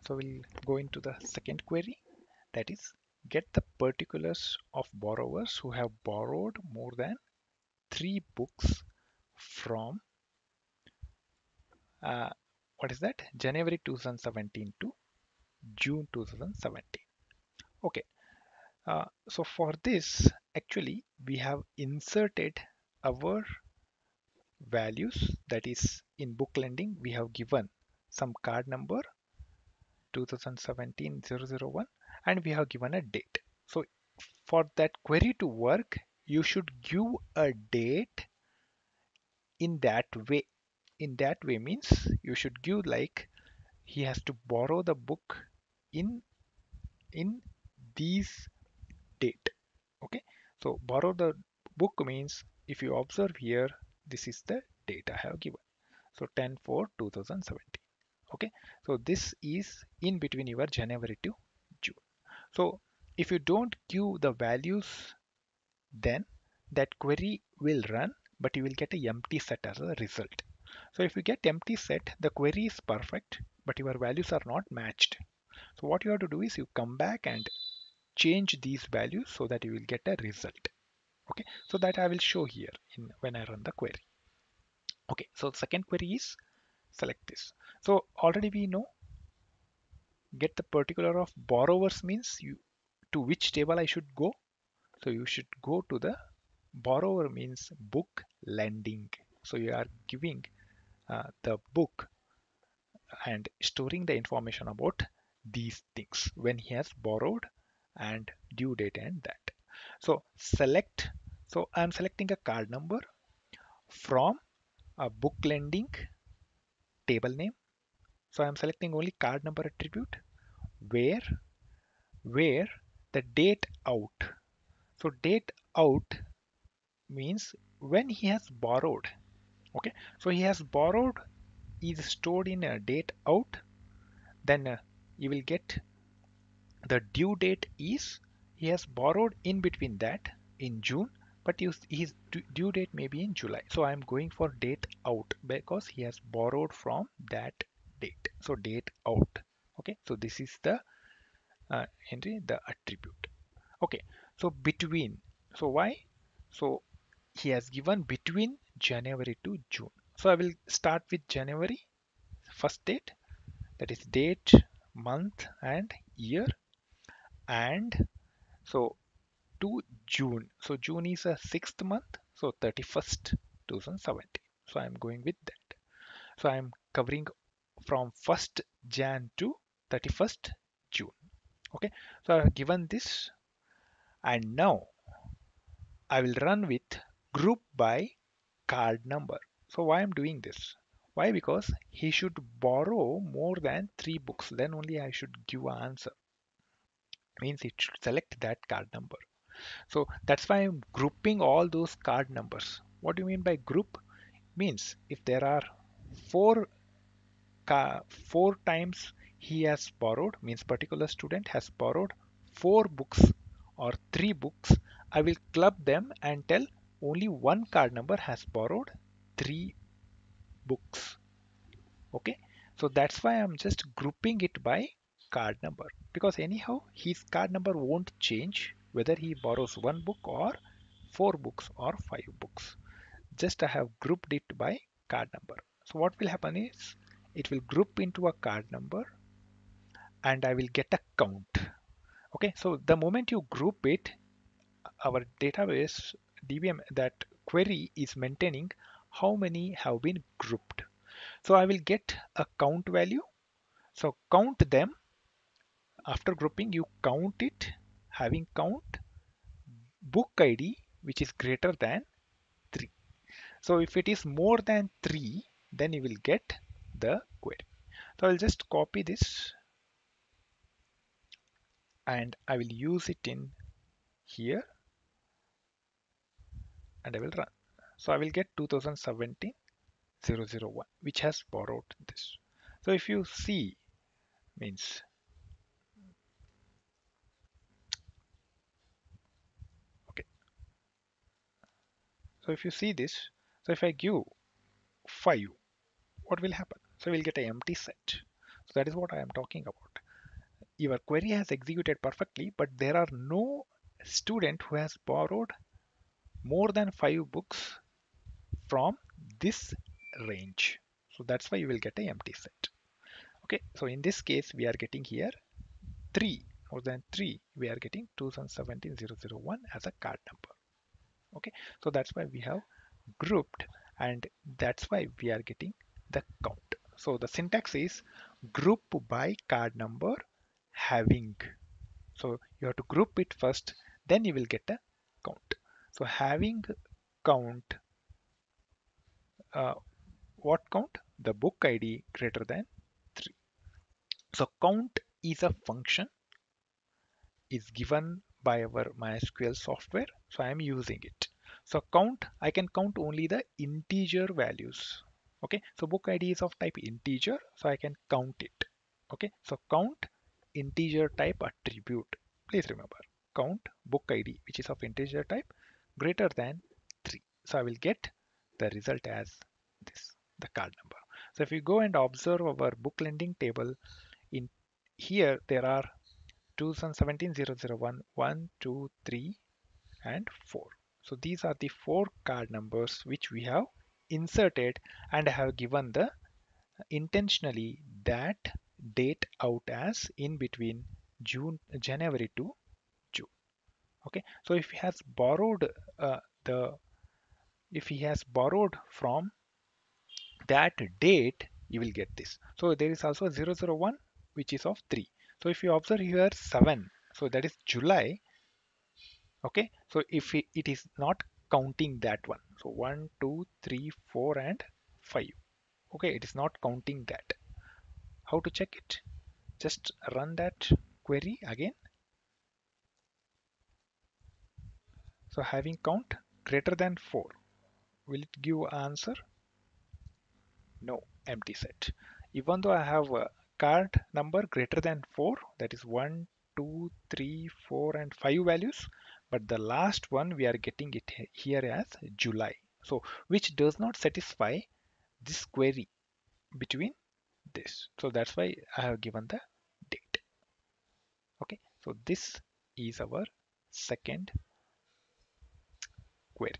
So we'll go into the second query, that is get the particulars of borrowers who have borrowed more than 3 books from uh, what is that? January 2017 to June 2017. Okay, so for this, actually, we have inserted our values. That is, in book lending, we have given some card number 2017-001 and we have given a date. So for that query to work, you should give a date in that way. In that way means you should give like he has to borrow the book in in these date. Okay, so borrow the book means if you observe here, this is the date I have given. So 10/4/2017. Okay, so this is in between your January to June. So if you don't give the values, then that query will run, but you will get a empty set as a result. So if you get empty set, the query is perfect, but your values are not matched. So what you have to do is you come back and change these values so that you will get a result. Okay, so that I will show here in when I run the query. Okay, so the second query is select this. So already we know get the particular of borrowers means you to which table I should go. So you should go to the borrower means book lending. So you are giving the book and storing the information about these things when he has borrowed and due date and that. So select. So I'm selecting a card number from a book lending table name. So I'm selecting only card number attribute where where the date out. So date out means when he has borrowed. Okay, so he has borrowed is stored in a date out. Then you will get the due date is he has borrowed in between that in June, but his due date may be in July. So I'm going for date out because he has borrowed from that date. So date out. Okay, so this is the entry, the attribute. Okay, so between. So why? So he has given between January to June. So I will start with January first date, that is date, month, and year, and so to June. So June is a sixth month, so 31st 2017. So I'm going with that. So I'm covering from 1st Jan to 31st June. Okay, so I've given this, and now I will run with group by card number. So why I'm doing this? Why? Because he should borrow more than 3 books. Then only I should give an answer. Means it should select that card number. So that's why I'm grouping all those card numbers. What do you mean by group? Means if there are four four times he has borrowed, means particular student has borrowed 4 books or 3 books, I will club them and tell only one card number has borrowed 3 books. Okay, so that's why I'm just grouping it by card number, because anyhow his card number won't change whether he borrows 1 book or 4 books or 5 books. Just I have grouped it by card number. So what will happen is it will group into a card number and I will get a count. Okay, so the moment you group it, our database DBM, that query is maintaining how many have been grouped. So I will get a count value. So count them. After grouping, you count it, having count book ID which is greater than 3. So if it is more than 3, then you will get the query. So I'll just copy this and I will use it in here and I will run. So I will get 2017-001 which has borrowed this. So if you see, means okay. So if you see this, so if I give 5, what will happen? So we'll get an empty set. So that is what I am talking about. Your query has executed perfectly, but there are no student who has borrowed more than 5 books from this range. So that's why you will get a empty set. Okay, so in this case, we are getting here 3, more than 3, we are getting 2017-001 as a card number. Okay, so that's why we have grouped, and that's why we are getting the count. So the syntax is group by card number having. So you have to group it first, then you will get a count. So having count, uh, what count? The book ID greater than 3. So count is a function is given by our MySQL software. So I am using it. So count, I can count only the integer values. Okay, so book ID is of type integer, so I can count it. Okay, so count integer type attribute. Please remember, count book ID, which is of integer type, greater than 3. So I will get the result as this, the card number. So if you go and observe our book lending table, in here there are 2017-001, 1, 2, 3, and 4. So these are the 4 card numbers which we have inserted, and have given the intentionally that date out as in between January to June. Okay, so if he has borrowed the if he has borrowed from that date, you will get this. So there is also 001 which is of 3. So if you observe here 7, so that is July. Okay, so if it is not counting that one, so 1, 2, 3, 4, and 5. Okay, it is not counting that. How to check it? Just run that query again. So having count greater than 4, will it give answer? No, empty set. Even though I have a card number greater than 4, that is 1, 2, 3, 4, and 5 values, but the last one we are getting it here as July. So which does not satisfy this query between this. So that's why I have given the date. Okay, so this is our second query.